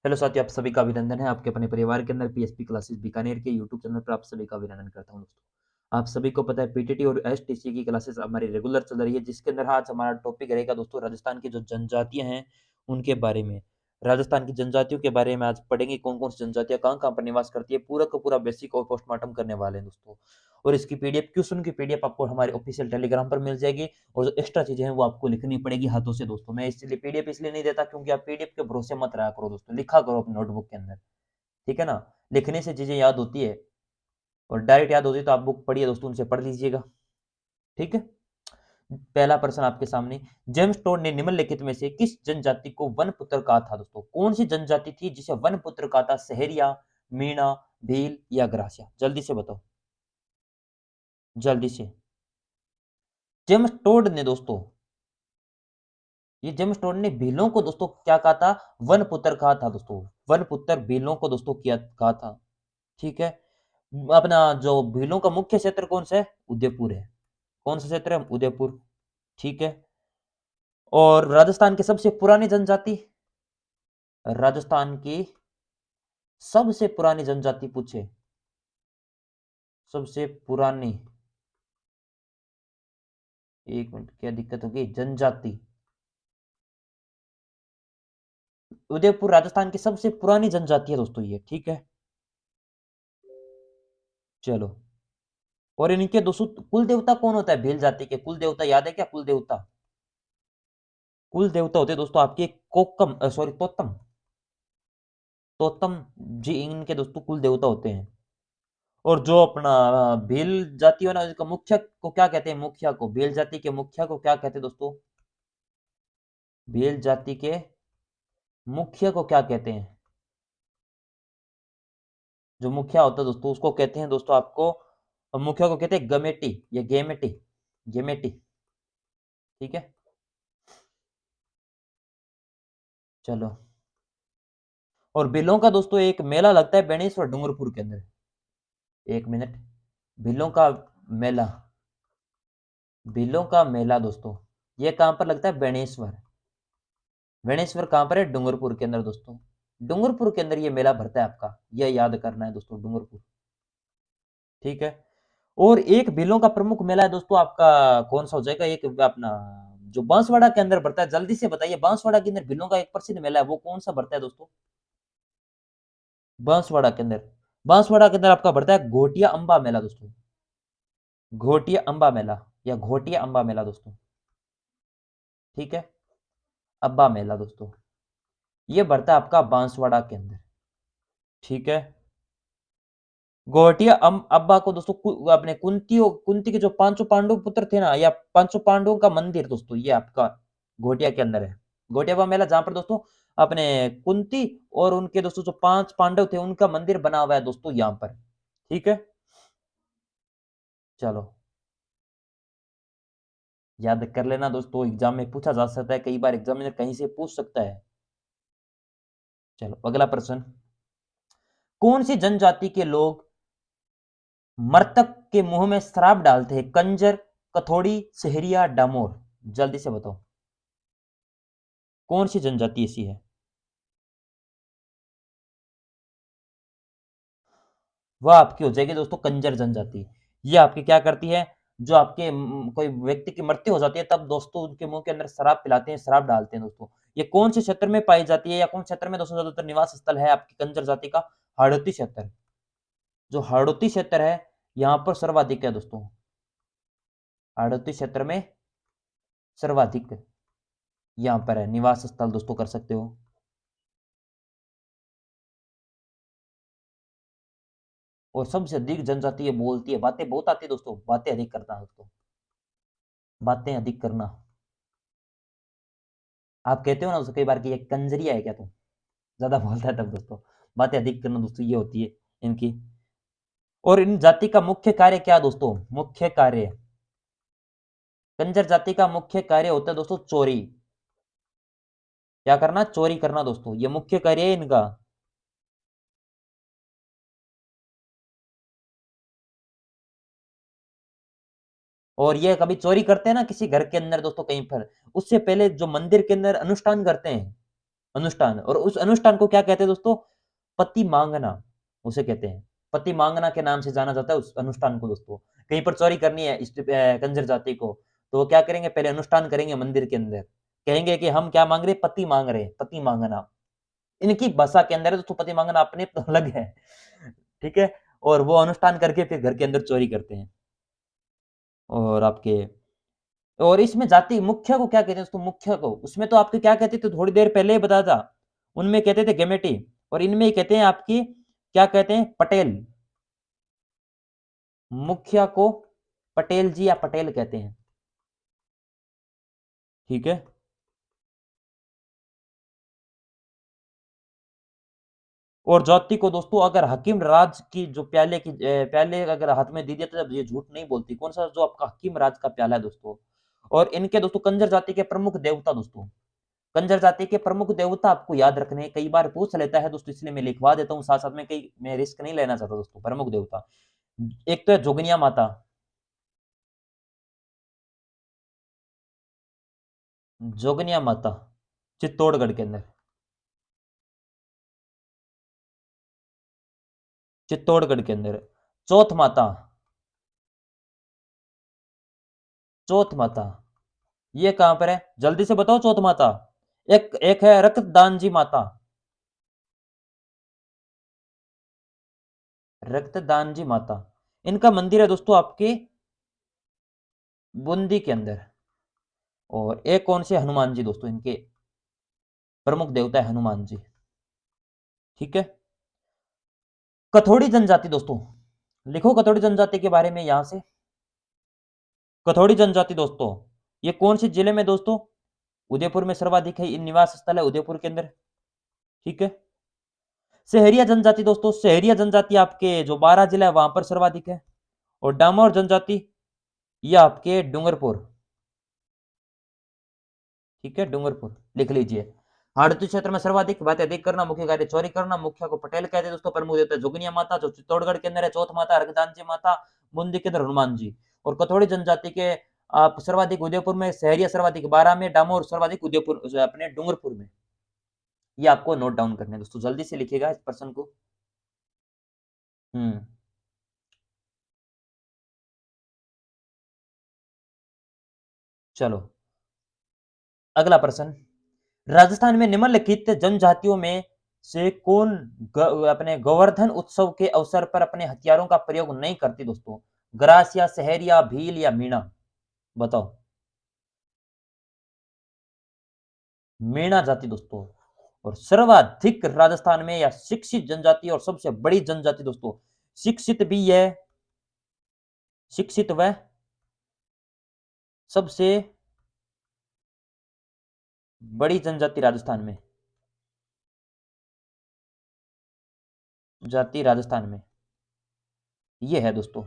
Hello साथियों, आप सभी का अभिनंदन है। आपके अपने परिवार के अंदर पीएसपी क्लासेस बीकानेर के यूट्यूब चैनल पर आप सभी का अभिनंदन करता हूं दोस्तों। आप सभी को पता है पीटीटी और एसटीसी की क्लासेस हमारी रेगुलर चल रही है, जिसके अंदर आज हमारा टॉपिक रहेगा दोस्तों राजस्थान की जो जनजातियां हैं उनके बारे में। राजस्थान की जनजातियों के बारे में आज पढ़ेंगे, कौन-कौन सी जनजातियां कहाँ-कहाँ पर निवास करती है, पूरा का पूरा बेसिक और पोस्टमार्टम करने वाले हैं दोस्तों। और इसकी पीडीएफ, क्वेश्चन की पीडीएफ आपको हमारे ऑफिशियल टेलीग्राम पर मिल जाएगी और जो एक्स्ट्रा चीजें हैं वो आपको लिखनी पड़ेगी हाथों से दोस्तों। मैं इसलिए पीडीएफ इसलिए नहीं देता क्योंकि आप पीडीएफ के भरोसे मत रहा करो दोस्तों, लिखा करो अपने नोटबुक के अंदर। ठीक है ना? लिखने से चीज़ें याद होती है और डायरेक्ट याद होती है तो आप बुक पढ़िए दोस्तों, उनसे पढ़ लीजिएगा। ठीक है? पहला प्रश्न आपके सामने, जेम्स टोड ने निम्नलिखित में से किस जनजाति को वनपुत्र कहा था दोस्तों? कौन सी जनजाति थी जिसे वनपुत्र कहा था? सहरिया, मीणा, भील या ग्रासिया? जल्दी से बताओ, जल्दी से। जेम्स टोड ने दोस्तों, ये जेम्स टोड ने भीलों को दोस्तों क्या कहा था? वनपुत्र कहा था दोस्तों। वनपुत्र भीलों को दोस्तों किया कहा था। ठीक है? अपना जो भीलों का मुख्य क्षेत्र कौन सा है? उदयपुर है। कौन सा क्षेत्र है? उदयपुर। ठीक है। और राजस्थान की सबसे पुरानी जनजाति, राजस्थान की सबसे पुरानी जनजाति पूछे, सबसे पुरानी, एक मिनट, क्या दिक्कत होगी? जनजाति, उदयपुर राजस्थान की सबसे पुरानी जनजाति है दोस्तों ये। ठीक है, चलो। और इनके दोस्तों कुल देवता कौन होता है? भील जाति के कुल देवता याद है क्या? कुल देवता, कुल देवता होते हैं दोस्तों आपके कोकम, सॉरी, तोतम, तोतम जी इनके दोस्तों कुल देवता होते हैं। और जो अपना भील जाति है ना, इसका मुखिया को क्या कहते हैं? मुखिया को, भील जाति के मुखिया को क्या कहते हैं दोस्तों? भील जाति के मुखिया को क्या कहते हैं? जो मुखिया होता है दोस्तों उसको कहते हैं दोस्तों आपको, मुखिया को कहते हैं गमेटी या गेमेटी, गेमेटी। ठीक है, चलो। और भीलों का दोस्तों एक मेला लगता है बेणेश्वर डूंगरपुर के अंदर। एक मिनट, भीलों का मेला, भीलों का मेला दोस्तों ये कहां पर लगता है? बेणेश्वर। बेणेश्वर कहां पर है? डूंगरपुर के अंदर दोस्तों। डूंगरपुर के अंदर ये मेला भरता है आपका, यह याद करना है दोस्तों, डूंगरपुर। ठीक है। और एक भीलों का प्रमुख मेला है दोस्तों आपका, कौन सा हो जाएगा? एक अपना जो बांसवाड़ा के अंदर भरता है, जल्दी से बताइए। बांसवाड़ा के अंदर भीलों का एक प्रसिद्ध मेला है, वो कौन सा भरता है दोस्तों? बांसवाड़ा के अंदर, बांसवाड़ा के अंदर आपका भरता है घोटिया अंबा मेला दोस्तों। घोटिया अंबा मेला या घोटिया अंबा मेला दोस्तों। ठीक है, अब्बा मेला दोस्तों, ये भरता है आपका बांसवाड़ा के अंदर। ठीक है। घोटिया अब्बा को दोस्तों अपने कुंती के जो पांचों पांडव पुत्र थे ना, या पांचों पांडवों का मंदिर दोस्तों ये आपका घोटिया के अंदर है। घोटिया अब्बा मेला जहां पर दोस्तों अपने कुंती और उनके दोस्तों जो पांच पांडव थे उनका मंदिर बना हुआ है दोस्तों यहाँ पर। ठीक है, चलो, याद कर लेना दोस्तों, एग्जाम में पूछा जा सकता है, कई बार एग्जामिनर कहीं से पूछ सकता है। चलो अगला प्रश्न, कौन सी जनजाति के लोग मृतक के मुंह में श्राप डालते हैं? कंजर, कथोड़ी, सहरिया, डामोर? जल्दी से बताओ, कौन सी जनजाति ऐसी है? वह आपकी हो जाएगी दोस्तों कंजर जनजाति। ये आपकी क्या करती है? जो आपके कोई व्यक्ति की मृत्यु हो जाती है तब दोस्तों उनके मुंह के अंदर शराब पिलाते हैं, शराब डालते हैं दोस्तों। ये कौन से क्षेत्र में पाई जाती है या कौन क्षेत्र में दोस्तों ज्यादातर निवास स्थल है आपकी कंजर जाति का? हाड़ौती क्षेत्र। जो हाड़ौती क्षेत्र है यहाँ पर सर्वाधिक है दोस्तों, हाड़ौती क्षेत्र में सर्वाधिक यहाँ पर है निवास स्थल दोस्तों, कर सकते हो। और सबसे अधिक जनजाति ये बोलती है, बातें बहुत आती है दोस्तों, बातें अधिक करता है दोस्तों, बातें अधिक करना। आप कहते हो ना उसको कई बार कि ये कंजरिया है क्या तू, ज्यादा बोलता है तब दोस्तों। बातें अधिक करना दोस्तों ये होती है इनकी। और इन जाति का मुख्य कार्य क्या दोस्तों? मुख्य कार्य, कंजर जाति का मुख्य कार्य होता है दोस्तों चोरी। क्या करना? चोरी करना दोस्तों, ये मुख्य कार्य है इनका। और ये कभी चोरी करते हैं ना किसी घर के अंदर दोस्तों कहीं पर, उससे पहले जो मंदिर के अंदर अनुष्ठान करते हैं, अनुष्ठान, और उस अनुष्ठान को क्या कहते हैं दोस्तों? पति मांगना, उसे कहते हैं। पति मांगना के नाम से जाना जाता है उस अनुष्ठान को दोस्तों। कहीं पर चोरी करनी है कंजर जाति को, तो वो क्या करेंगे? पहले अनुष्ठान करेंगे मंदिर के अंदर। कहेंगे कि हम क्या माँग रहे हैं? पति माँग रहे हैं, पति माँगना। इनकी भाषा के अंदर है दोस्तों, पति माँगना अपने तो अलग है। ठीक है? और वो अनुष्ठान करके फिर घर के अंदर चोरी करते हैं। और आपके और इसमें जाति मुख्य को क्या कहते हैं दोस्तों? मुख्य को, उसमें तो आपके क्या कहते थे? थोड़ी देर पहले ही बताया था। उनमें कहते थे गेमेटी, और इनमें ही कहते हैं आपकी क्या कहते हैं? पटेल। मुखिया को पटेल जी या पटेल कहते हैं। ठीक है? और जाति को दोस्तों अगर हकीम राज की जो प्याले अगर हाथ में दे दिया तो ये झूठ नहीं बोलती। कौन सा? जो आपका हकीम राज का प्याला है दोस्तों। और इनके दोस्तों कंजर जाति के प्रमुख देवता दोस्तों, कंजर जाति के प्रमुख देवता आपको याद रखने हैं। कई बार पूछ लेता है दोस्तों, इसलिए मैं लिखवा देता हूँ साथ साथ में, कहीं मैं रिस्क नहीं लेना चाहता दोस्तों। प्रमुख देवता एक तो है जोगनिया माता, जोगनिया माता चित्तौड़गढ़ के अंदर, चित्तौड़गढ़ के अंदर। चौथ माता, चौथ माता ये कहां पर है? जल्दी से बताओ चौथ माता। एक एक है रक्तदान जी माता, रक्तदान जी माता। इनका मंदिर है दोस्तों आपके बूंदी के अंदर। और एक कौन से? हनुमान जी दोस्तों, इनके प्रमुख देवता है हनुमान जी। ठीक है? कथोड़ी जनजाति दोस्तों, लिखो कथोड़ी जनजाति के बारे में यहां से। कथोड़ी जनजाति दोस्तों ये कौन से जिले में दोस्तों? उदयपुर में सर्वाधिक है, निवास स्थल है उदयपुर के अंदर। ठीक है? सहरिया जनजाति दोस्तों, सहरिया जनजाति आपके जो 12 जिला है वहां पर सर्वाधिक है। और डामोर जनजाति ये आपके डूंगरपुर। ठीक है? डूंगरपुर लिख लीजिए। हाड़ौती क्षेत्र में सर्वाधिक बातें अधिक करना, मुख्य कार्य चोरी करना। मुखिया को पटेल कहते हैं दोस्तों। प्रमुख देवता जोगिनिया माता जो चित्तौड़गढ़ के अंदर है। चौथ माता रघुदान जी माता बूंदी के अंदर हनुमान जी। और कथोड़ी जनजाति के आप सर्वाधिक उदयपुर में, सहरिया सर्वाधिक 12 में, डामोर सर्वाधिक उदयपुर अपने डूंगरपुर में। ये आपको नोट डाउन करना है दोस्तों, जल्दी से लिखिएगा इस प्रश्न को। हम्म। चलो अगला प्रश्न। राजस्थान में निम्नलिखित जनजातियों में से कौन अपने गोवर्धन उत्सव के अवसर पर अपने हथियारों का प्रयोग नहीं करती दोस्तों? ग्रासिया, सहरिया, भील या मीणा? बताओ। मीणा जाति दोस्तों। और सर्वाधिक राजस्थान में या शिक्षित जनजाति और सबसे बड़ी जनजाति दोस्तों, शिक्षित भी है, शिक्षित व सबसे बड़ी जनजाति राजस्थान में, जाति राजस्थान में ये है दोस्तों,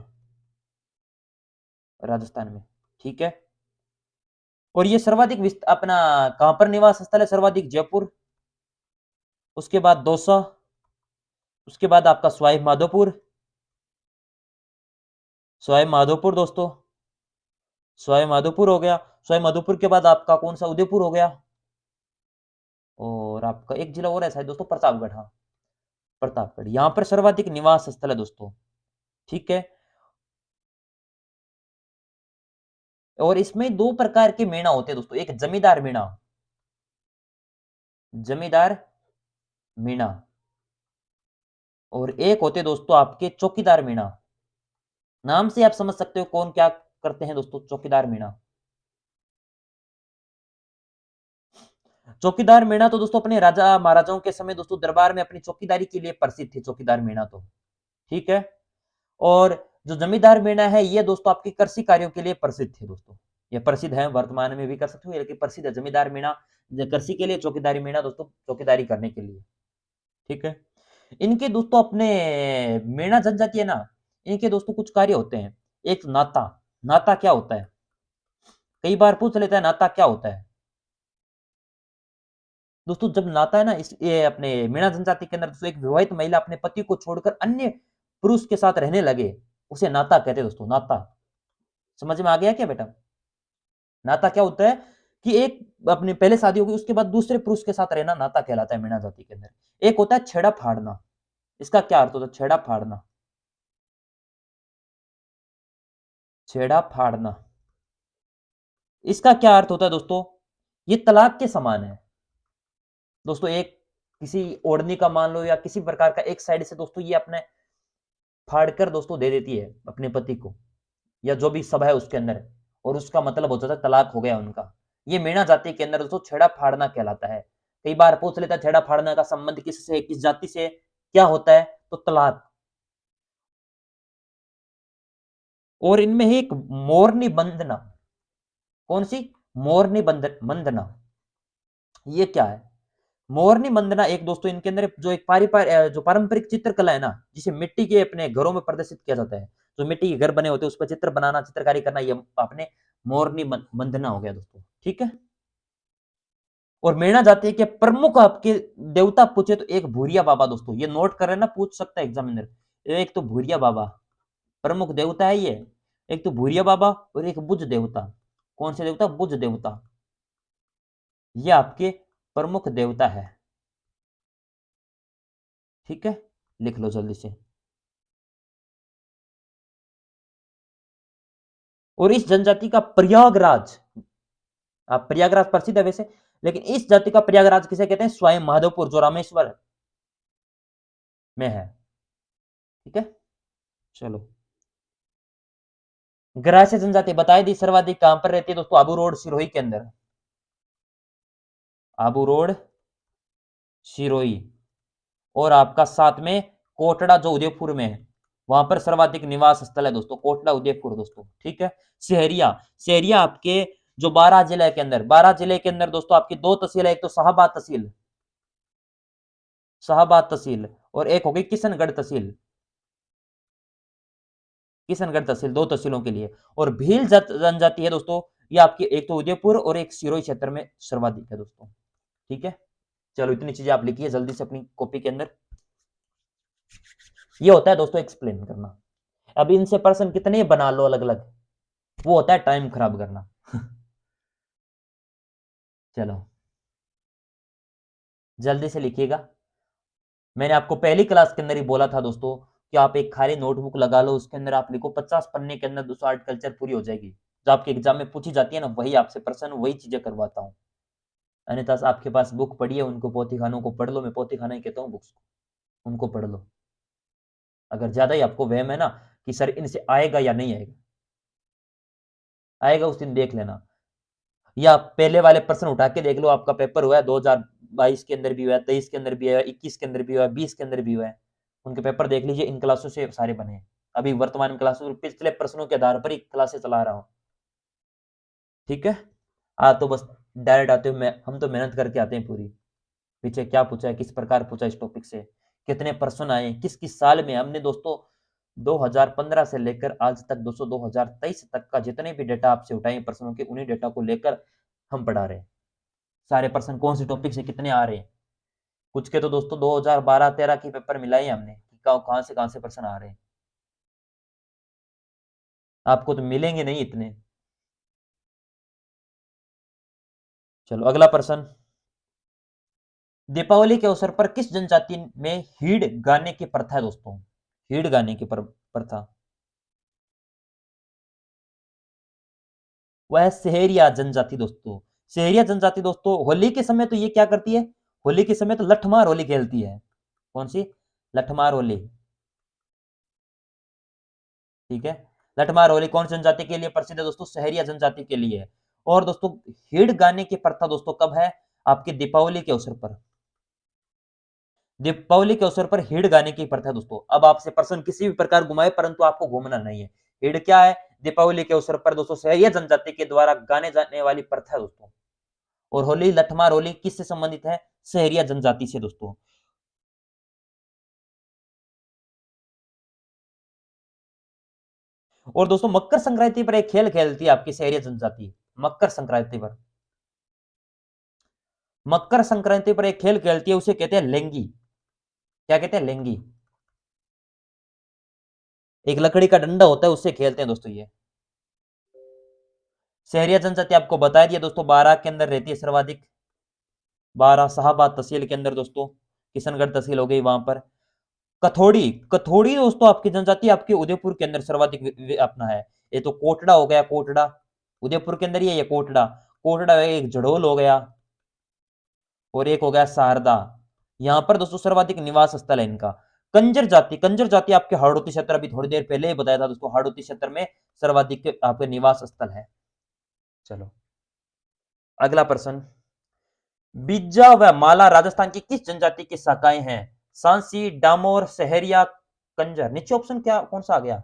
राजस्थान में। ठीक है? और ये सर्वाधिक अपना कहां पर निवास स्थल है? सर्वाधिक जयपुर, उसके बाद दौसा, उसके बाद आपका सवाई माधोपुर, सवाई माधोपुर दोस्तों, सवाई माधोपुर हो गया। सवाई माधोपुर के बाद आपका कौन सा? उदयपुर हो गया। और आपका एक जिला और है शायद दोस्तों, प्रतापगढ़। हाँ, प्रतापगढ़ यहां पर सर्वाधिक निवास स्थल है दोस्तों। ठीक है? और इसमें दो प्रकार के मेणा होते हैं दोस्तों, एक जमींदार मेणा, जमींदार मीणा, और एक होते दोस्तों आपके चौकीदार मीणा। नाम से आप समझ सकते हो कौन क्या करते हैं दोस्तों, चौकीदार मीणा। चौकीदार मीणा तो दोस्तों अपने राजा महाराजाओं के समय दोस्तों दरबार में अपनी चौकीदारी के लिए प्रसिद्ध थे चौकीदार मीणा तो। ठीक है? और जो जमींदार मीणा है ये दोस्तों आपके कृषि कार्यों के लिए प्रसिद्ध थे दोस्तों। ये प्रसिद्ध है, वर्तमान में भी कर सकते हो, लेकिन प्रसिद्ध है जमींदार मीणा कृषि के लिए, चौकीदारी मीणा दोस्तों चौकीदारी करने के लिए। ठीक है? इनके दोस्तों अपने मीणा जनजाति है ना, इनके दोस्तों कुछ कार्य होते हैं। एक नाता, नाता क्या होता है? कई बार पूछ लेता है नाता क्या होता है दोस्तों। जब नाता है ना इस ये अपने मीणा जनजाति के अंदर दोस्तों, एक विवाहित महिला अपने पति को छोड़कर अन्य पुरुष के साथ रहने लगे, उसे नाता कहते हैं दोस्तों, नाता। समझ में आ गया क्या बेटा? नाता क्या होता है? कि एक अपने पहले शादी होगी, उसके बाद दूसरे पुरुष के साथ रहना नाता कहलाता है मीणा जाति के अंदर। एक होता है छेड़ा फाड़ना। इसका क्या अर्थ होता है छेड़ा फाड़ना? छेड़ा फाड़ना, इसका क्या अर्थ होता है दोस्तों? ये तलाक के समान है। दोस्तों एक किसी ओढ़नी का मान लो या किसी प्रकार का एक साइड से दोस्तों ये अपने फाड़कर दोस्तों दे देती है अपने पति को, या जो भी सब है उसके अंदर, और उसका मतलब होता था तलाक हो गया उनका। ये मीणा जाति के अंदर दोस्तों छेड़ा फाड़ना कहलाता है। कई बार पूछ लेता है छेड़ा फाड़ना का संबंध किससे, किस जाति से, क्या होता है? तो तलाक। और इनमें है एक मोरनी बंधना। कौन सी? मोरनी बंधना। ये क्या है? मोरनी बंधना एक दोस्तों इनके अंदर जो एक जो पारंपरिक चित्रकला है ना, जिसे मिट्टी के अपने घरों में प्रदर्शित किया जाता है, जो मिट्टी के घर बने होते हैं उस पर चित्र बनाना, चित्रकारी करना, ये अपने मोरनी बंधना हो गया दोस्तों। ठीक है। और मेणा जाति के प्रमुख आपके देवता पूछे तो एक भूरिया बाबा दोस्तों, ये नोट कर ना, पूछ सकता है एग्जामिनर। एक तो भूरिया बाबा प्रमुख देवता है ये, एक तो भूरिया बाबा और एक बुज देवता। कौन से देवता? बुज देवता। ये आपके प्रमुख देवता है। ठीक है, लिख लो जल्दी से। और इस जनजाति का प्रयागराज, आप प्रयागराज प्रसिद्ध है वैसे, लेकिन इस जाति का प्रयागराज किसे कहते हैं? स्वयं माधोपुर, जो रामेश्वर में है। ठीक है, चलो। ग्रास्य जनजाति बताई दी, सर्वाधिक कहां पर रहती है दोस्तों? आबू रोड सिरोही के अंदर। आबू रोड सिरोही। और आपका साथ में कोटड़ा जो उदयपुर में है, वहां पर सर्वाधिक निवास स्थल है दोस्तों, कोटड़ा उदयपुर दोस्तों। ठीक है। शहरिया, शहरिया आपके जो 12 जिले के अंदर, 12 जिले के अंदर दोस्तों आपकी दो तहसील है, एक तो शाहबाद तहसील, शाहबाद तहसील, और एक होगी किशनगढ़ तहसील। किशनगढ़ तहसील, दो तहसीलों के लिए। और भील जनजाति है दोस्तों, ये आपकी एक तो उदयपुर और एक सिरोही क्षेत्र में सर्वाधिक है दोस्तों। ठीक है, चलो इतनी चीजें आप लिखिए जल्दी से अपनी कॉपी के अंदर। ये होता है दोस्तों एक्सप्लेन करना। अब इनसे प्रश्न कितने बना लो अलग अलग, वो होता है टाइम खराब करना। चलो जल्दी से लिखिएगा। मैंने आपको पहली क्लास के अंदर ही बोला था दोस्तों कि आप एक खाली नोटबुक लगा लो, उसके अंदर आप लिखो, 50 पन्ने के अंदर दोस्तों आर्ट कल्चर पूरी हो जाएगी। जो आपके एग्जाम में पूछी जाती है ना, वही आपसे प्रश्न, वही चीजें करवाता हूँ। अन्यथा आपके पास बुक पड़ी है, उनको पोथी खानों को पढ़ लो, मैं पोथी खाना ही कहता हूँ बुक्स को, उनको पढ़ लो। अगर ज्यादा ही आपको वहम है ना कि सर इनसे आएगा या नहीं आएगा, आएगा उस दिन देख लेना। या पहले वाले प्रश्न उठा के देख लो, आपका पेपर हुआ है 2022 के अंदर भी हुआ है, 23 के अंदर भी हुआ है, 21 के अंदर भी हुआ है, 20 के अंदर भी हुआ है। उनके पेपर देख लीजिए, इन क्लासों से सारे बने हैं। अभी वर्तमान में क्लासों पिछले प्रश्नों के आधार पर ही क्लासेस चला रहा हूँ। ठीक है। तो बस डायरेक्ट आते हो, मैं हम तो मेहनत करके आते हैं पूरी। पीछे क्या पूछा है, किस प्रकार पूछा, इस टॉपिक से कितने प्रश्न आए, किस किस साल में हमने दोस्तों 2015 से लेकर आज तक दोस्तों 2023 तक का जितने भी डेटा आपसे उठाए प्रश्नों के, उन्हीं डेटा को लेकर हम पढ़ा रहे हैं। सारे प्रश्न कौन से टॉपिक से कितने आ रहे हैं, कुछ के तो दोस्तों 2012-13 के पेपर मिलाए हमने कि कहां से प्रश्न आ रहे हैं। आपको तो मिलेंगे नहीं इतने। चलो अगला प्रश्न। दीपावली के अवसर पर किस जनजाति में हीड़ गाने की प्रथा है दोस्तों? हीड़ गाने की प्रथा। वह है सहरिया जनजाति दोस्तों। सहरिया जनजाति दोस्तों होली के समय तो ये क्या करती है? होली के समय तो लठमार होली खेलती है। कौन सी? लठमार होली। ठीक है। लठमार होली कौन सी जनजाति के लिए प्रसिद्ध है दोस्तों? सहरिया जनजाति के लिए। और दोस्तों हीड़ गाने की प्रथा दोस्तों कब है? आपके दीपावली के अवसर पर। दीपावली के अवसर पर हीड़ गाने की प्रथा है दोस्तों। अब आपसे प्रश्न किसी भी प्रकार घुमाए, परंतु आपको घूमना नहीं है। हीड़ क्या है? दीपावली के अवसर पर दोस्तों सहरिया जनजाति के द्वारा गाने जाने वाली प्रथा है दोस्तों। और होली, लठमार होली किससे संबंधित है? सहरिया जनजाति से दोस्तों। और दोस्तों मकर संक्रांति पर एक खेल खेलती है आपकी सहरिया जनजाति। मकर संक्रांति पर, मकर संक्रांति पर एक खेल खेलती है, उसे कहते हैं लेंगी। क्या कहते हैं? लेंगी। एक लकड़ी का डंडा होता है, उससे खेलते हैं दोस्तों ये। शहरिया जनजाति आपको बता दिया दोस्तों, 12 के अंदर रहती है सर्वाधिक। 12 शाहबाद तहसील के अंदर दोस्तों, किशनगढ़ तहसील हो गई वहां पर। कथोड़ी, कथोड़ी दोस्तों आपकी जनजाति आपके उदयपुर के अंदर सर्वाधिक अपना है। ये तो कोटड़ा हो गया, कोटड़ा उदयपुर के अंदर ही है ये कोटड़ा। कोटड़ा है, एक जड़ोल हो गया और एक हो गया शारदा। यहां पर दोस्तों सर्वाधिक निवास स्थल है इनका। कंजर जाति, कंजर जाति आपके हाड़ौती क्षेत्र, अभी थोड़ी देर पहले ही बताया था दोस्तों, हाड़ौती क्षेत्र में सर्वाधिक आपके निवास स्थल है। चलो अगला प्रश्न, बिज्जा व माला राजस्थान की किस जनजाति की शाखाएं हैं? सांसी, डामोर, सहरिया, कंजर। नीचे ऑप्शन क्या कौन सा आ गया?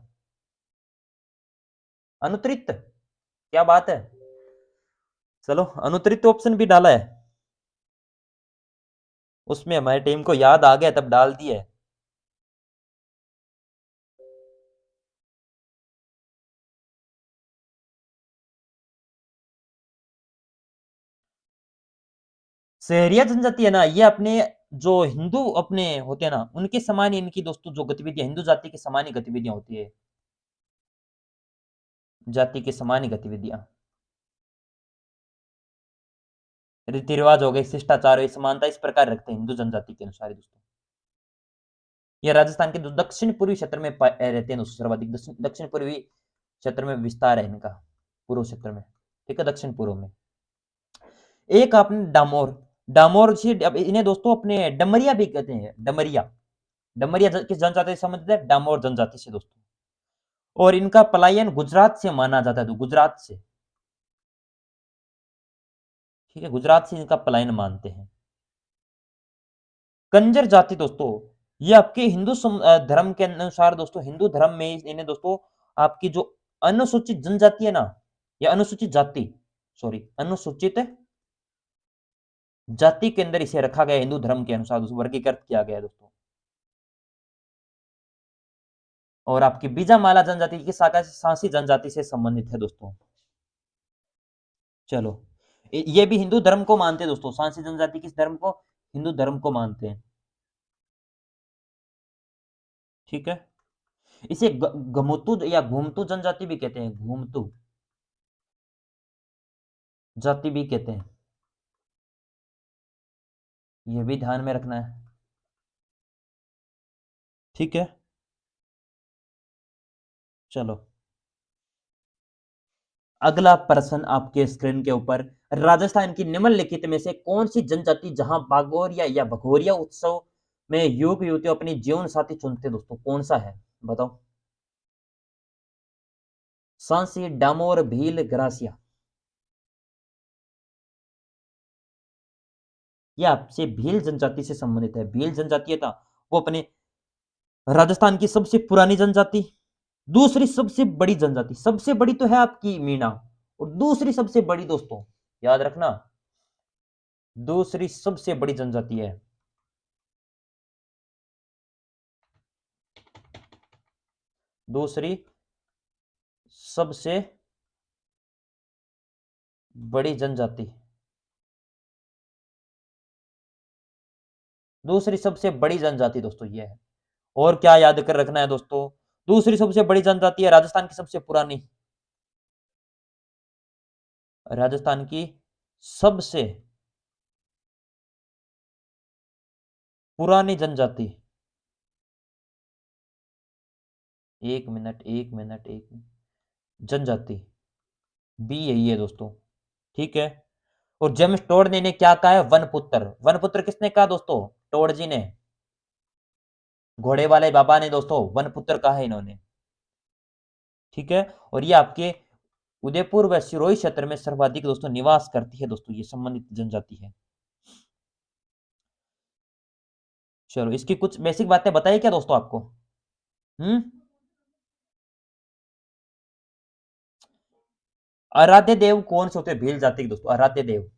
अनुत्तरित, क्या बात है। चलो अनुत्तरित ऑप्शन भी डाला है, उसमें हमारी टीम को याद आ गया तब डाल दिए। सहरिया जनजाति है ना, ये अपने जो हिंदू अपने होते हैं ना, उनके समान ही इनकी दोस्तों जो गतिविधियां, हिंदू जाति के समान ही गतिविधियां होती है, जाति के समान ही गतिविधियां, रीति रिवाज हो गए, शिष्टाचार हो, समानता इस प्रकार रखते हैं हिंदू जनजाति के अनुसार ही दोस्तों। ये राजस्थान के जो दक्षिण पूर्वी क्षेत्र में रहते हैं दोस्तों, सर्वाधिक दक्षिण पूर्वी क्षेत्र में विस्तार है इनका, पूर्व क्षेत्र में, ठीक है, दक्षिण पूर्व में। एक आपने डामोर, डामोर से इन्हें दोस्तों अपने डमरिया भी कहते हैं, डमरिया, डमरिया किस जनजाति से संबंधित है? डामोर जनजाति से दोस्तों। और इनका पलायन गुजरात से माना जाता है, तो गुजरात से, ठीक है, गुजरात से इनका पलायन मानते हैं। कंजर जाति दोस्तों, ये आपके हिंदू धर्म के अनुसार दोस्तों, हिंदू धर्म में इन्हें दोस्तों आपकी जो अनुसूचित जनजाति है ना, या अनुसूचित जाति, सॉरी अनुसूचित जाति के अंदर इसे रखा गया, हिंदू धर्म के अनुसार दोस्तों वर्गीकृत किया गया दोस्तों। और आपकी बीजामाला जनजाति की शाखा सांसी जनजाति से संबंधित है दोस्तों। चलो ये भी हिंदू धर्म को मानते हैं दोस्तों, सांसी जनजाति किस धर्म को? हिंदू धर्म को मानते हैं, ठीक है। इसे घुमतू या घूमतू जनजाति भी कहते हैं, घूमतू जाति भी कहते हैं, ये भी ध्यान में रखना है, ठीक है। चलो अगला प्रश्न आपके स्क्रीन के ऊपर, राजस्थान की निम्नलिखित में से कौन सी जनजाति जहां बागोरिया या भगोरिया उत्सव में युवक युवती अपनी जीवन साथी चुनते दोस्तों, कौन सा है बताओ? सांसी, डामोर, भील, ग्रासिया। यह आपसे भील जनजाति से संबंधित है। भील जनजाति है था वो अपने राजस्थान की सबसे पुरानी जनजाति, दूसरी सबसे बड़ी जनजाति, सबसे बड़ी तो है आपकी मीणा, और दूसरी सबसे बड़ी दोस्तों याद रखना, दूसरी सबसे बड़ी जनजाति है, दूसरी सबसे बड़ी जनजाति, दूसरी सबसे बड़ी जनजाति दोस्तों ये है। और क्या याद कर रखना है दोस्तों? दूसरी सबसे बड़ी जनजाति है राजस्थान की सबसे पुरानी, राजस्थान की सबसे पुरानी जनजाति। एक मिनट एक मिनट एक मिनट, जनजाति बी यही है दोस्तों, ठीक है। और जेम्स टोड ने क्या कहा है? वनपुत्र। वनपुत्र किसने कहा दोस्तों? टोड जी ने, घोड़े वाले बाबा ने दोस्तों वनपुत्र कहा है इन्होंने, ठीक है। और ये आपके उदयपुर व सिरोही क्षेत्र में सर्वाधिक दोस्तों निवास करती है दोस्तों, ये संबंधित जनजाति है। चलो इसकी कुछ बेसिक बातें बताइए क्या दोस्तों आपको? हम्म, आराध्य देव कौन से होते हैं भील जाति के दोस्तों? आराध्य देव,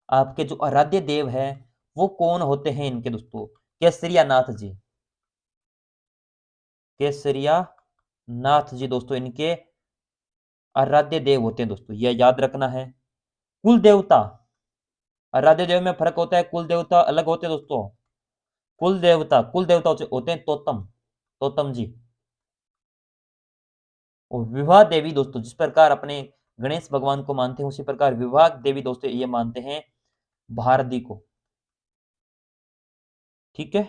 आपके जो आराध्य देव है वो कौन होते हैं इनके दोस्तों? केसरिया नाथ जी, केसरिया नाथ जी दोस्तों इनके आराध्य देव होते हैं दोस्तों, यह याद रखना है। कुल देवता, आराध्य देव में फर्क होता है, कुल देवता अलग होते हैं दोस्तों। कुल देवता होते हैं तोतम, तोतम जी। और विवाह देवी दोस्तों जिस प्रकार अपने गणेश भगवान को मानते हैं, उसी प्रकार विवाह देवी दोस्तों ये मानते हैं भारती को। ठीक है?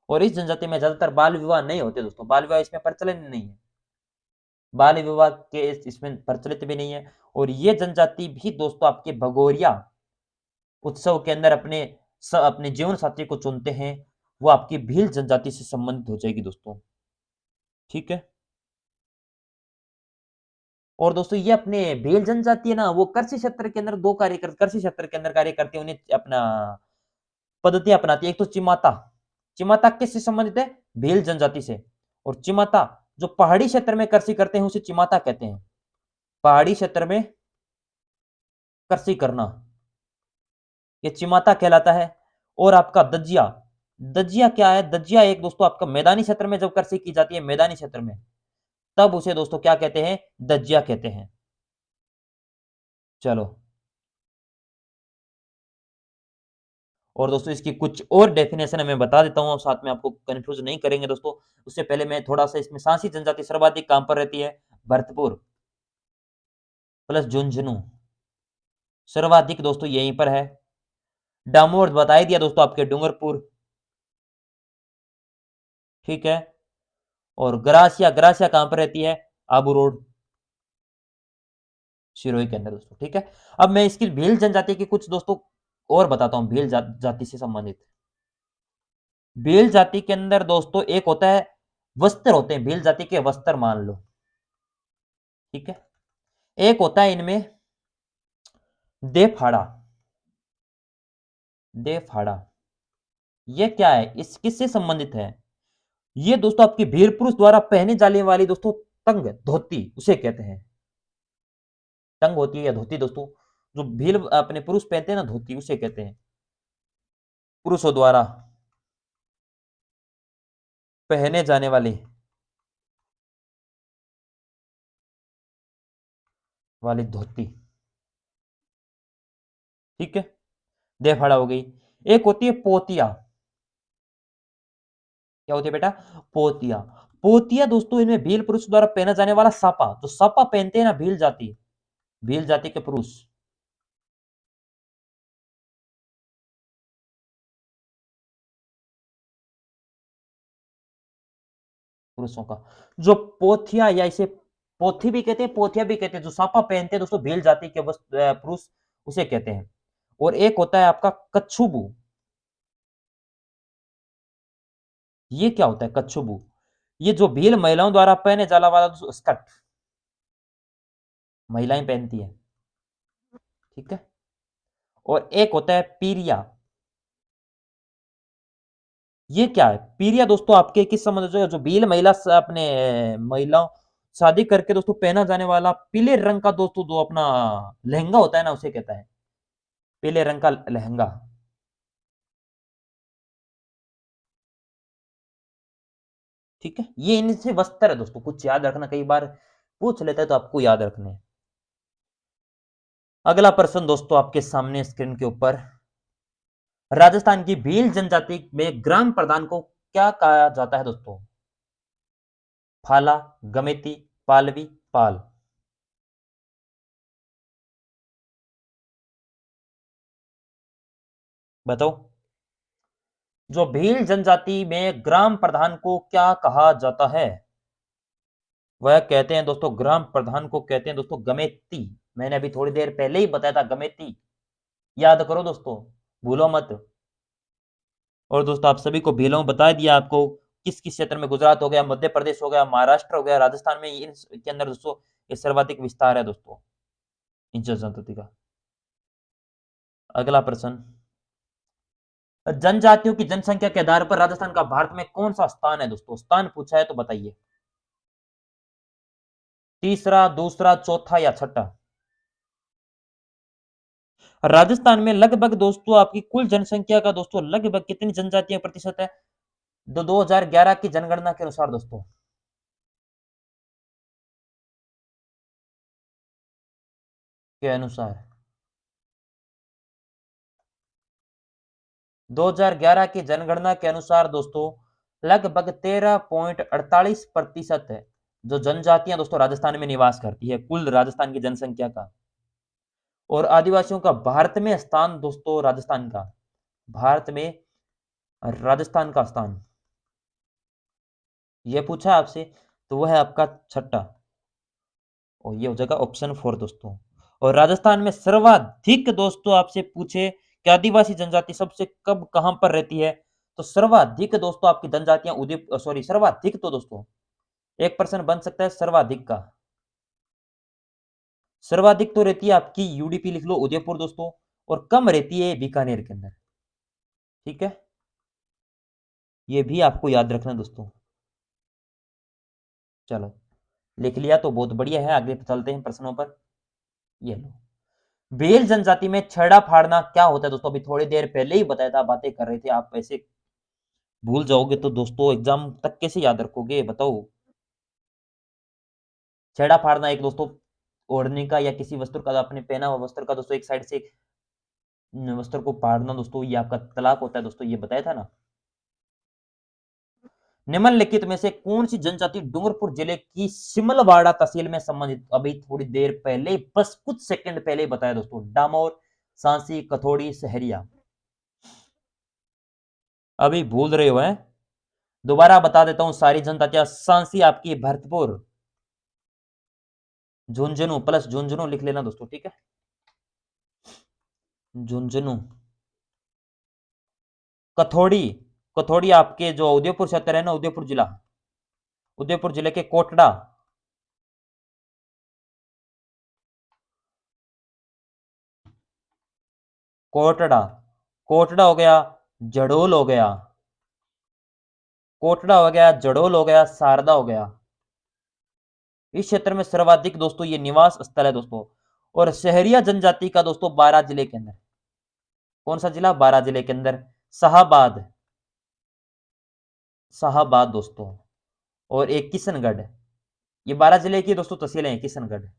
और इस जनजाति में ज़्यादातर बाल विवाह नहीं होते दोस्तों, बाल विवाह इसमें प्रचलन नहीं है। बाल विवाह के इसमें प्रचलित भी नहीं है और ये जनजाति भी दोस्तों आपके भगोरिया उत्सव के अंदर अपने जीवन साथी को चुनते हैं, वो आपकी भील जनजाति से संबंधित हो जाएगी दोस्तों। ठीक है? और दोस्तों ये अपने भील जनजाति है ना, वो कृषि क्षेत्र के अंदर 2 कृषि क्षेत्र के अंदर कार्य करती है, उन्हें अपना पद्धति अपनाती है। एक तो चिमाता, चिमाता किससे संबंधित है? भील जनजाति से। और चिमाता जो पहाड़ी क्षेत्र में कृषि करते हैं, उसे चिमाता कहते हैं। पहाड़ी क्षेत्र में कृषि करना, ये चिमाता कहलाता है। और आपका दजिया, दजिया क्या है? दजिया एक दोस्तों आपका मैदानी क्षेत्र में जब कृषि की जाती है, मैदानी क्षेत्र में, तब उसे दोस्तों क्या कहते हैं? दजिया कहते हैं। चलो, और दोस्तों इसकी कुछ और डेफिनेशन मैं बता देता हूँ, साथ में आपको कन्फ्यूज़ नहीं करेंगे दोस्तों। उससे पहले मैं थोड़ा-सा इसमें सांसी जनजाति सर्वाधिक कहाँ पर रहती है? भरतपुर प्लस झुंझुनू, सर्वाधिक दोस्तों यहीं पर है। डामोर बता ही दिया दोस्तों आपके डूंगरपुर, ठीक है? और ग्रासिया, ग्रासिया कहाँ पर रहती है? आबू रोड, सिरोही के अंदर दोस्तों, ठीक है? अब मैं इसकी भील जनजाति की कुछ दोस्तों और बताता हूँ भील जाति से संबंधित। भील जाति के अंदर दोस्तों एक होता है वस्त्र होते हैं, भील जाति के वस्त्र मान लो, ठीक है? एक होता है इनमें देफाड़ा, देफाड़ा, ये क्या है? इस किससे संबंधित है? ये दोस्तों आपकी भील पुरुष द्वारा पहने जाने वाली दोस्तों तंग धोती उसे कहते हैं। तंग होती है या धोती दोस्तों, जो भील अपने पुरुष पहनते हैं ना धोती, उसे कहते हैं। पुरुषों द्वारा पहने जाने वाली धोती, ठीक है? देफाड़ा हो गई। एक होती है पोतिया, क्या होती है बेटा? पोतिया, पोतिया दोस्तों इनमें भील पुरुष द्वारा पहना जाने वाला सापा, जो सापा पहनते हैं ना भील जाति के पुरुष, पुरुषों का, जो पोथिया या इसे पोथी भी कहते हैं, पोथिया भी कहते हैं, जो सापा पहनते हैं दोस्तों भील जाति के पुरुष, उसे कहते हैं। और एक होता है आपका कच्छुबू, ये क्या होता है कच्छुबू? ये जो भील महिलाओं द्वारा पहने जाला वाला जो स्कर्ट महिलाएं पहनती है, ठीक है? और एक होता है पीरिया, ये क्या है? पीरिया दोस्तों आपके किस संबंध से? जो भील अपने महिलाओं शादी करके दोस्तों पहना जाने वाला पीले रंग का दोस्तों जो अपना लहंगा होता है ना, उसे कहता है पीले रंग का लहंगा, ठीक है? ये इनसे वस्त्र है दोस्तों, कुछ याद रखना, कई बार पूछ लेता है तो आपको याद रखने हैं। अगला प्रश्न दोस्तों आपके सामने स्क्रीन के ऊपर, राजस्थान की भील जनजाति में ग्राम प्रधान को क्या कहा जाता है दोस्तों? फाला, गमेती, पालवी, पाल, बताओ। जो भील जनजाति में ग्राम प्रधान को क्या कहा जाता है? वह कहते हैं दोस्तों, ग्राम प्रधान को कहते हैं दोस्तों गमेती। मैंने अभी थोड़ी देर पहले ही बताया था गमेती, याद करो दोस्तों, भूलो मत। और दोस्तों आप सभी को भीलों बता दिया आपको किस किस क्षेत्र में, गुजरात हो गया, मध्य प्रदेश हो गया, महाराष्ट्र हो गया, राजस्थान में इनके अंदर दोस्तों ये सर्वाधिक विस्तार है दोस्तों इन जनजाति का। अगला प्रश्न, जनजातियों की जनसंख्या के आधार पर राजस्थान का भारत में कौन सा स्थान है दोस्तों? स्थान पूछा है तो बताइए, तीसरा, दूसरा, चौथा या छठा? राजस्थान में लगभग दोस्तों आपकी कुल जनसंख्या का दोस्तों लगभग कितनी जनजातियां प्रतिशत है? 2011 की जनगणना के अनुसार दोस्तों, के अनुसार 2011 की जनगणना के अनुसार दोस्तों लगभग 13.48% है जो जनजातियां दोस्तों राजस्थान में निवास करती है कुल राजस्थान की जनसंख्या का। और आदिवासियों का भारत में स्थान दोस्तों राजस्थान का, भारत में राजस्थान का स्थान, ये पूछा आपसे, तो वो है आपका छठा, और ये हो जाएगा ऑप्शन 4 दोस्तों। और राजस्थान में सर्वाधिक दोस्तों आपसे पूछे कि आदिवासी जनजाति सबसे कब कहां पर रहती है, तो सर्वाधिक दोस्तों आपकी जनजातियां उदय सॉरी सर्वाधिक तो दोस्तों एक पर्सन बन सकता है सर्वाधिक का, सर्वाधिक तो रहती है आपकी यूडीपी लिख लो उदयपुर दोस्तों, और कम रहती है बीकानेर के अंदर। ठीक है, ये भी आपको याद रखना दोस्तों। चलो, लिख लिया तो बहुत बढ़िया है, आगे चलते हैं प्रश्नों पर। ये लो, भेल जनजाति में छेड़ा फाड़ना क्या होता है दोस्तों, अभी थोड़ी देर पहले ही बताया था, बातें कर रहे थे, आप ऐसे भूल जाओगे तो दोस्तों एग्जाम तक कैसे याद रखोगे बताओ। छेड़ा फाड़ना एक दोस्तों ओढ़ने का या किसी वस्त्र का, अपने पहना हुआ वस्त्र का दोस्तों एक साइड से वस्त्र को फाड़ना दोस्तों, ये आपका तलाक होता है दोस्तों, ये बताया था ना। निम्नलिखित में से कौन सी जनजाति डूंगरपुर जिले की सिमलवाड़ा तहसील में संबंधित, अभी थोड़ी देर पहले बस कुछ सेकंड पहले ही बताया दोस्तों, डामोर, सांसी, कथोड़ी, सहरिया। अभी भूल रहे हो हैं, दोबारा बता देता हूं सारी जनजातियां, सांसी आपकी भरतपुर, झुंझुनू प्लस झुंझुनू लिख लेना दोस्तों, ठीक है, झुंझुनू, कथोड़ी, कथोड़ी आपके जो उदयपुर क्षेत्र है ना, उदयपुर जिला, उदयपुर जिले के कोटड़ा, कोटड़ा, कोटड़ा हो गया, जड़ोल हो गया, कोटड़ा हो गया, जड़ोल हो गया, शारदा हो गया। इस क्षेत्र में सर्वाधिक दोस्तों ये निवास स्थल है दोस्तों। और शहरिया जनजाति का दोस्तों बारां जिले के अंदर, कौन सा जिला, बारां जिले के अंदर, शाहबाद, शाहबाद दोस्तों, और एक किशनगढ़, ये बारां जिले की दोस्तों तहसीलें हैं, किशनगढ़,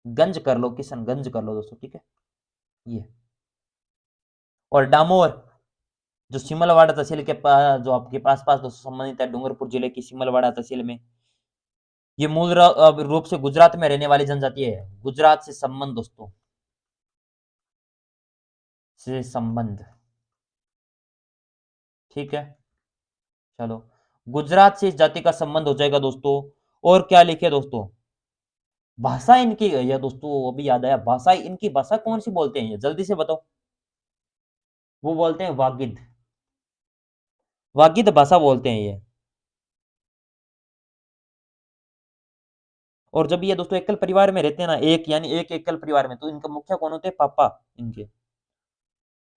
गंज कर लो, किशनगंज कर लो दोस्तों, ठीक है ये। और डामोर जो सिमलवाड़ा तहसील के पास, जो आपके पास पास दोस्तों संबंधित है डूंगरपुर जिले की सिमलवाड़ा तहसील में, ये मूल रूप से गुजरात में रहने वाली जनजाति है, गुजरात से संबंध दोस्तों, से संबंध, ठीक है। चलो, गुजरात से इस जाति का संबंध हो जाएगा दोस्तों। और क्या लिखे दोस्तों, भाषा इनकी, या दोस्तों अभी याद आया, भाषा इनकी, भाषा कौन सी बोलते हैं ये जल्दी से बताओ। वो बोलते हैं वागिद, वागिद भाषा बोलते हैं ये। और जब ये दोस्तों एकल परिवार में रहते हैं ना, एक यानी एक एकल परिवार में, तो इनका मुखिया कौन होते हैं, पापा इनके।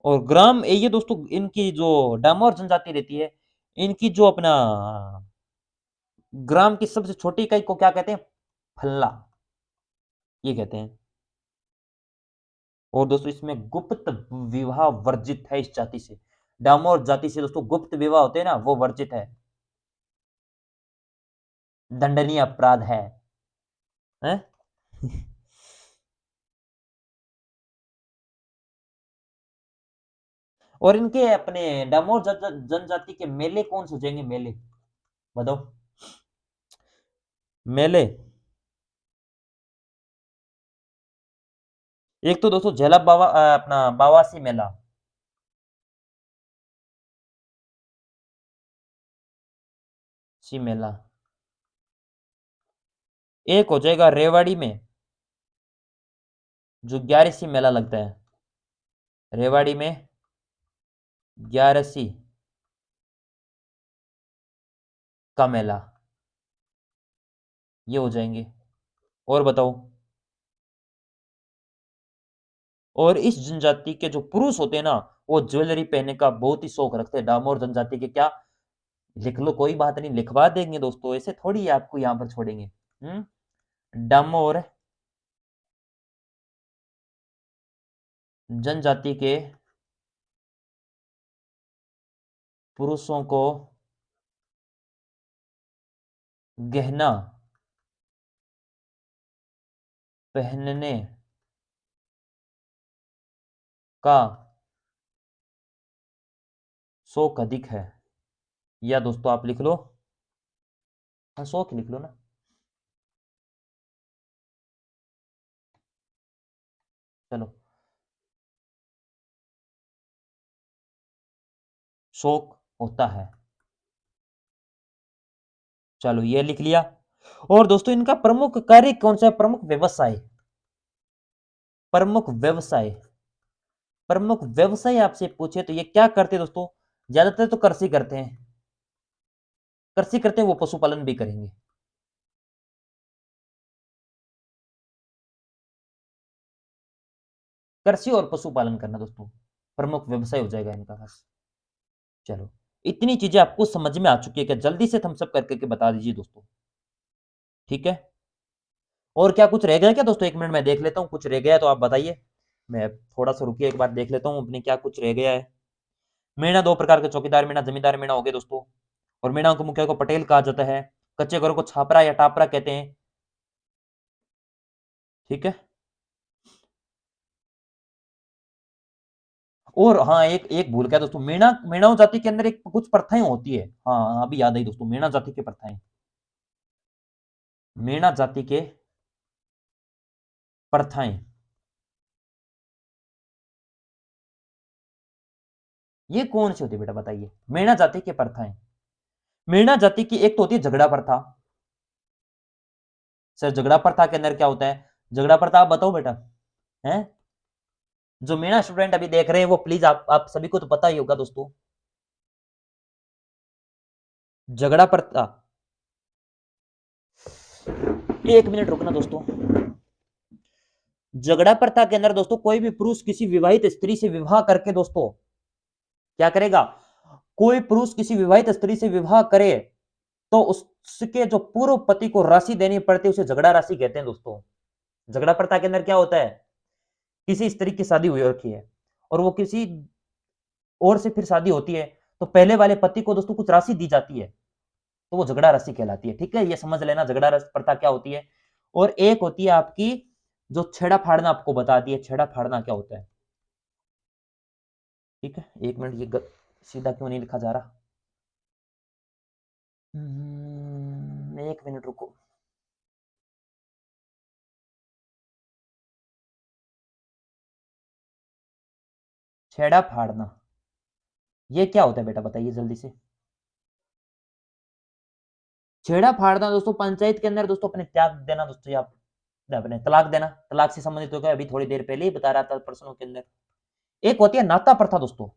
और ग्राम ये दोस्तों इनकी जो डामोर जनजाति रहती है, इनकी जो अपना ग्राम की सबसे छोटी इकाई को क्या कहते हैं, फल्ला, ये कहते हैं। और दोस्तों इसमें गुप्त विवाह वर्जित है इस जाति से, डामोर जाति से दोस्तों गुप्त विवाह होते हैं ना, वो वर्जित है, दंडनीय अपराध है? और इनके अपने डामोर जनजाति के मेले कौन से हो जाएंगे, मेले बताओ, मेले, एक तो दोस्तों झेला बावा अपना बावासी मेला, सी मेला, एक हो जाएगा रेवाड़ी में जो 11सी मेला लगता है, रेवाड़ी में 11सी का मेला, ये हो जाएंगे। और बताओ, और इस जनजाति के जो पुरुष होते हैं ना, वो ज्वेलरी पहनने का बहुत ही शौक रखते हैं, डामोर जनजाति के, क्या लिख लो, कोई बात नहीं, लिखवा देंगे दोस्तों, ऐसे थोड़ी आपको यहाँ पर छोड़ेंगे। डामोर जनजाति के पुरुषों को गहना पहनने का शौक अधिक है, या दोस्तों आप लिख लो, हाँ 100 की लिख लो ना। चलो, शौक होता है। चलो ये लिख लिया। और दोस्तों इनका प्रमुख कार्य कौन सा है? प्रमुख व्यवसाय, प्रमुख व्यवसाय, प्रमुख व्यवसाय आपसे पूछे तो ये क्या करते हैं दोस्तों? ज्यादातर तो कृषि करते हैं, कृषि करते हैं, वो पशुपालन भी करेंगे। कृषि और पशुपालन करना दोस्तों प्रमुख व्यवसाय हो जाएगा इनका बस। चलो, इतनी चीजें आपको समझ में आ चुकी है क्या? जल्दी से थम्स अप करके के बता दीजिए दोस्तों। ठीक है, और क्या कुछ रह गया क्या दोस्तों? 1 मिनट में देख लेता हूँ, कुछ रह गया है तो आप बताइए। मैं थोड़ा सा रुकिए, एक बार देख लेता हूँ अपने क्या कुछ रह गया है। मेणा 2 प्रकार के, चौकीदार मेणा, जमींदार मेणा हो गए दोस्तों। और मेणाओं के मुखिया को पटेल कहा जाता है। कच्चे घरों को छापरा या टापरा कहते हैं। ठीक है, और हाँ एक एक भूल गया दोस्तों, मेणाओं जाति के अंदर एक कुछ प्रथाएं होती है। हाँ हाँ, अभी याद आई दोस्तों, मेणा जाति की प्रथाएं, मेणा जाति के प्रथाएं, ये कौन सी होती है बेटा बताइए? मेणा जाति की प्रथाएं, मेणा जाति की एक तो होती है झगड़ा प्रथा। सर झगड़ा प्रथा के अंदर क्या होता है? झगड़ा प्रथा आप बताओ बेटा, हैं? जो मेरा स्टूडेंट अभी देख रहे हैं वो प्लीज आप सभी को तो पता ही होगा दोस्तों। झगड़ा प्रथा, 1 मिनट रुकना दोस्तों। झगड़ा प्रथा के अंदर दोस्तों कोई भी पुरुष किसी विवाहित स्त्री से विवाह करके दोस्तों क्या करेगा? कोई पुरुष किसी विवाहित स्त्री से विवाह करे तो उसके जो पूर्व पति को राशि देनी पड़ती है उसे झगड़ा राशि कहते हैं दोस्तों। झगड़ा प्रथा के अंदर क्या होता है? किसी स्त्री की शादी हुई रखी है और वो किसी और से फिर शादी होती है, तो पहले वाले पति को दोस्तों कुछ राशि दी जाती है, तो वो झगड़ा राशि कहलाती है। ठीक है, ये समझ लेना झगड़ा रस प्रथा क्या होती है। और एक होती है आपकी जो छेड़ा फाड़ना, आपको बता दिए छेड़ा फाड़ना क्या होता है। ठीक है, 1 मिनट, सीधा क्यों नहीं लिखा जा रहा? 1 मिनट रुको। छेड़ा फाड़ना ये क्या होता है बेटा बताइए जल्दी से। छेड़ा फाड़ना दोस्तों पंचायत के अंदर दोस्तों अपने त्याग देना दोस्तों, या अपने तलाक देना, तलाक से संबंधित होकर अभी थोड़ी देर पहले ही बता रहा था प्रश्नों के अंदर। एक होती है नाता प्रथा दोस्तों।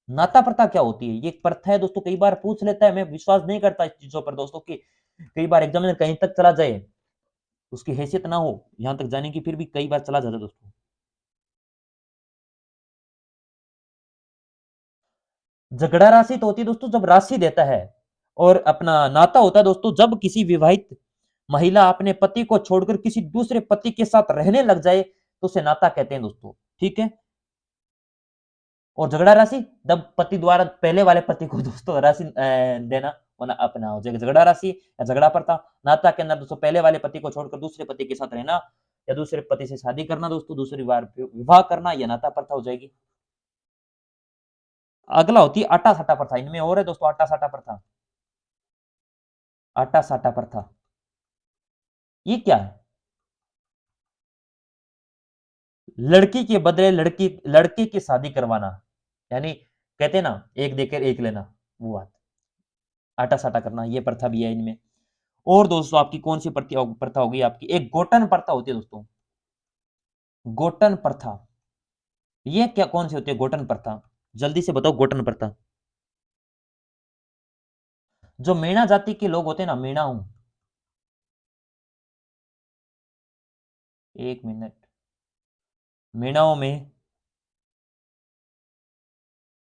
नाता प्रथा क्या होती है? ये एक प्रथा है दोस्तों, कई बार पूछ लेता है, मैं विश्वास नहीं करता इस चीजों पर दोस्तों कि कई बार एग्जामिनर कहीं तक चला जाए, उसकी हैसियत ना हो यहां तक जाने की, फिर भी कई बार चला जाता है दोस्तों। झगड़ा राशि तो होती है दोस्तों जब राशि देता है, और अपना नाता होता है दोस्तों जब किसी विवाहित महिला अपने पति को छोड़कर किसी दूसरे पति के साथ रहने लग जाए तो उसे नाता कहते हैं दोस्तों। ठीक है, और झगड़ा राशि जब पति द्वारा पहले वाले पति को दोस्तों राशि देना, वरना अपना हो जाएगा झगड़ा राशि या झगड़ा प्रथा। नाता के अंदर दोस्तों पहले वाले पति को छोड़कर दूसरे पति के साथ रहना या दूसरे पति से शादी करना दोस्तों, दूसरी बार विवाह करना, यह नाता प्रथा हो जाएगी। अगला होती है आटा साटा प्रथा, इनमें और है दोस्तों आटा साटा प्रथा। आटा साटा प्रथा ये क्या है? लड़की के बदले लड़की लड़के की शादी करवाना, यानी कहते हैं ना एक देकर एक लेना, वो बात। आटा साटा करना ये प्रथा भी है इनमें। और दोस्तों आपकी कौन सी प्रथा होगी? आपकी एक गोटन प्रथा होती है दोस्तों। गोटन प्रथा ये क्या, कौन सी होती है गोटन प्रथा? जल्दी से बताओ गोटन प्रथा। जो मीणा जाति के लोग होते हैं ना, मीणाऊ, 1 मिनट, मीणाओं में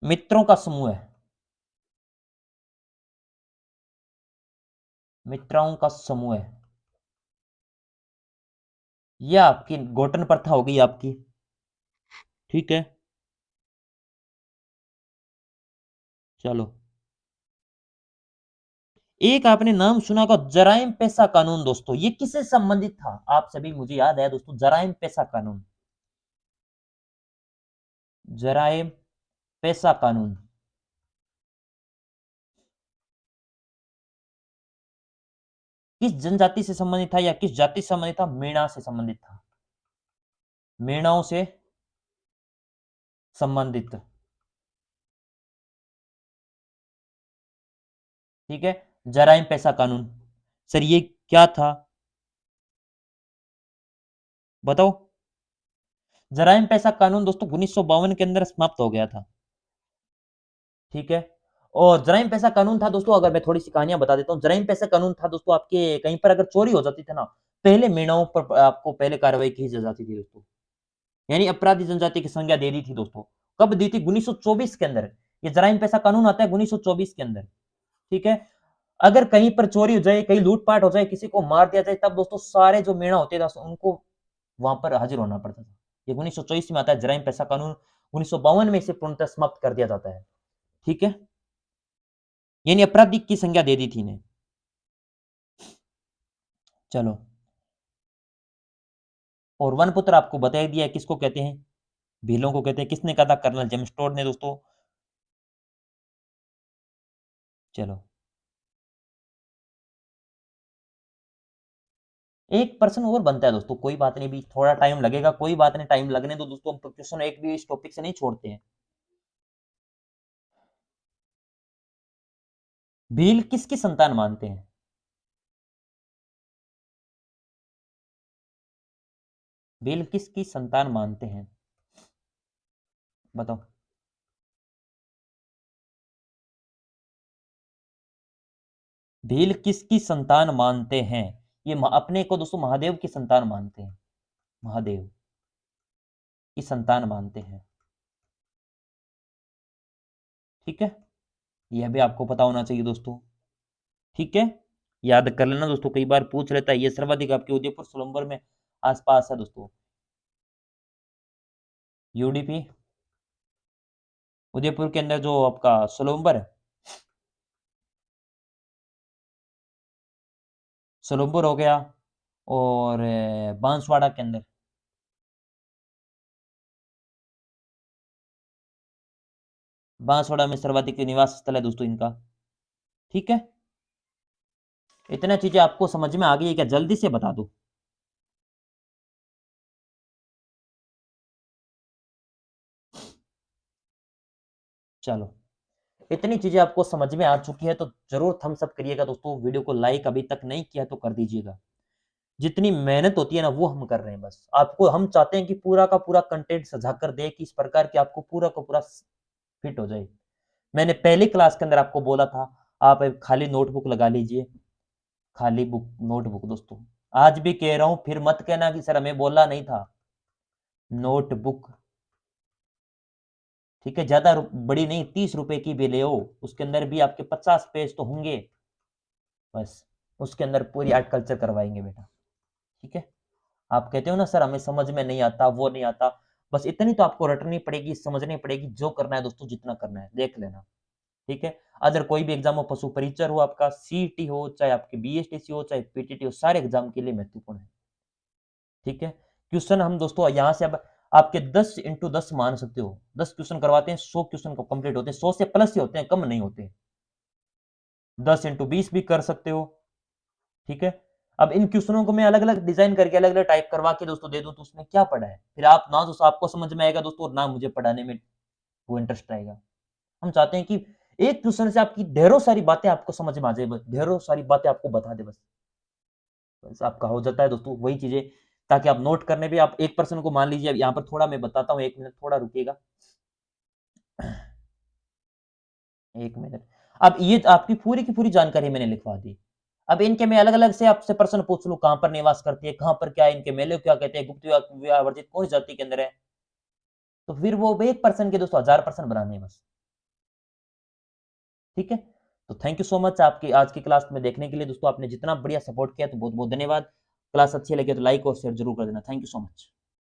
मित्रों का समूह है, मित्राओं का समूह है, यह आपकी गोटन प्रथा होगी आपकी। ठीक है, चलो, एक आपने नाम सुना होगा जराइम पेशा कानून दोस्तों, ये किससे संबंधित था? आप सभी, मुझे याद है दोस्तों, जराइम पेशा कानून, जराइम पेशा कानून। किस जनजाति से संबंधित था या किस जाति से संबंधित था? मीणा से संबंधित था। मीणाओं से संबंधित। ठीक है। जराइम पेशा कानून, सर ये क्या था? बताओ। जराइम पेशा कानून दोस्तों 1952 के अंदर समाप्त हो गया था। ठीक है। और जराइम पेशा कानून था दोस्तों, अगर मैं थोड़ी सी कहानियां बता देता हूँ। जराइम पेशा कानून था दोस्तों, आपके कहीं पर अगर चोरी हो जाती थी ना, पहले मीणाओं पर आपको पहले कार्रवाई की जाती थी दोस्तों। यानी अपराधी जनजाति की संज्ञा दे दी थी दोस्तों। कब दी थी? 1924 के अंदर। ये जराइम पेशा कानून आता है 1924 के अंदर। ठीक है। अगर कहीं पर चोरी हो जाए, कहीं लूटपाट हो जाए, किसी को मार दिया जाए, तब दोस्तों सारे जो मीणा होते थे उनको वहां पर हाजिर होना पड़ता था। ये 1924 में आता है जराइम पेशा कानून। 1952 में इसे पूर्णतः समाप्त कर दिया जाता है। ठीक है। यानी अपराधी की संज्ञा दे दी थी इन्हें। चलो। और वनपुत्र आपको बता ही दिया है किसको कहते हैं? भीलों को कहते हैं। किसने कहा था? कर्नल जेम्स टोड ने दोस्तों। चलो। एक पर्सन और बनता है दोस्तों, कोई बात नहीं, भी थोड़ा टाइम लगेगा, कोई बात नहीं, टाइम लगने दो दोस्तों। हम क्वेश्चन एक भी इस टॉपिक से नहीं छोड़ते हैं। भील किसकी संतान मानते हैं? भील किसकी संतान मानते हैं? बताओ। भील किसकी संतान मानते हैं? ये अपने को दोस्तों महादेव की संतान मानते हैं। महादेव की संतान मानते हैं। ठीक है। यह भी आपको पता होना चाहिए दोस्तों। ठीक है। याद कर लेना दोस्तों, कई बार पूछ लेता है। ये सर्वाधिक आपके उदयपुर सोलंबर में आसपास है दोस्तों। यूडीपी उदयपुर के अंदर जो आपका सोलंबर है, सोलंबर हो गया। और बांसवाड़ा के अंदर, बांसवाड़ा में सर्वाधिक निवास स्थल है दोस्तों इनका। ठीक है। इतना चीजें आपको समझ में आ गई है क्या? जल्दी से बता दो। चलो। इतनी चीजें आपको समझ में आ चुकी है तो जरूर थम्स अप करिएगा दोस्तों। वीडियो को लाइक अभी तक नहीं किया तो कर दीजिएगा। जितनी मेहनत होती है ना, वो हम कर रहे हैं। बस आपको हम चाहते हैं कि पूरा का पूरा कंटेंट सजा कर दे, कि इस प्रकार की आपको पूरा का पूरा फिट हो जाए। मैंने पहली क्लास के अंदर आपको बोला था, आप एक खाली नोटबुक लगा लीजिए। खाली बुक नोटबुक दोस्तों। आज भी कह रहा हूं, फिर मत कहना कि सर हमें बोला नहीं था। नोटबुक। ठीक है। ज्यादा बड़ी नहीं, 30 रुपए की भी ले हो, उसके अंदर भी आपके 50 पेज तो होंगे। बस उसके अंदर पूरी आर्ट कल्चर करवाएंगे बेटा। ठीक है। आप कहते हो ना सर हमें समझ में नहीं आता, वो नहीं आता, बस इतनी तो आपको रटनी पड़ेगी, समझनी पड़ेगी। जो करना है दोस्तों, जितना करना है देख लेना। ठीक है। अदर कोई भी एग्जाम हो, पशु परिचर हो, आपका सीईटी हो, चाहे आपके बीएसटीसी हो, चाहे पीटीटी हो, सारे एग्जाम के लिए महत्वपूर्ण है। ठीक है। क्वेश्चन हम दोस्तों यहाँ से अब आपके 10 × 10 मान सकते हो। 10 क्वेश्चन करवाते हैं, 100 क्वेश्चन को कंप्लीट होते हैं। 100 से प्लस ही होते हैं, कम नहीं होते। 10 × 20 भी कर सकते हो। ठीक है। अब इन क्वेश्चनों को मैं अलग अलग डिजाइन करके अलग अलग टाइप करवा के दोस्तों दे दूं तो उसमें क्या पड़ा है? फिर आप ना दोस्तों आपको समझ में आएगा दोस्तों, और ना मुझे पढ़ाने में वो इंटरेस्ट आएगा। हम चाहते हैं कि एक क्वेश्चन से आपकी ढेरों सारी बातें आपको समझ में आ जाए, बस ढेरों सारी बातें आपको बता दे। बस आपका हो जाता है दोस्तों वही चीजें, ताकि आप नोट करने पे आप एक पर्सन को मान लीजिए। अब यहाँ पर थोड़ा मैं बताता हूँ, 1 मिनट थोड़ा रुकिएगा। 1 मिनट। अब ये आपकी पूरी की पूरी जानकारी मैंने लिखवा दी। अब इनके मैं अलग अलग से आपसे प्रश्न पूछ लूं, कहां पर निवास करती है, कहां पर क्या है, इनके मेले को क्या कहते हैं, गुप्त विवाह वर्जित कौन सी जाति के अंदर है, तो फिर वो एक पर्सन के दोस्तों 1000 पर्सन बनाने हैं बस। ठीक है। तो थैंक यू सो मच आपकी आज की क्लास में देखने के लिए दोस्तों। आपने जितना बढ़िया सपोर्ट किया तो बहुत बहुत धन्यवाद। क्लास अच्छी लगी तो लाइक और शेयर जरूर कर देना। Thank you so much.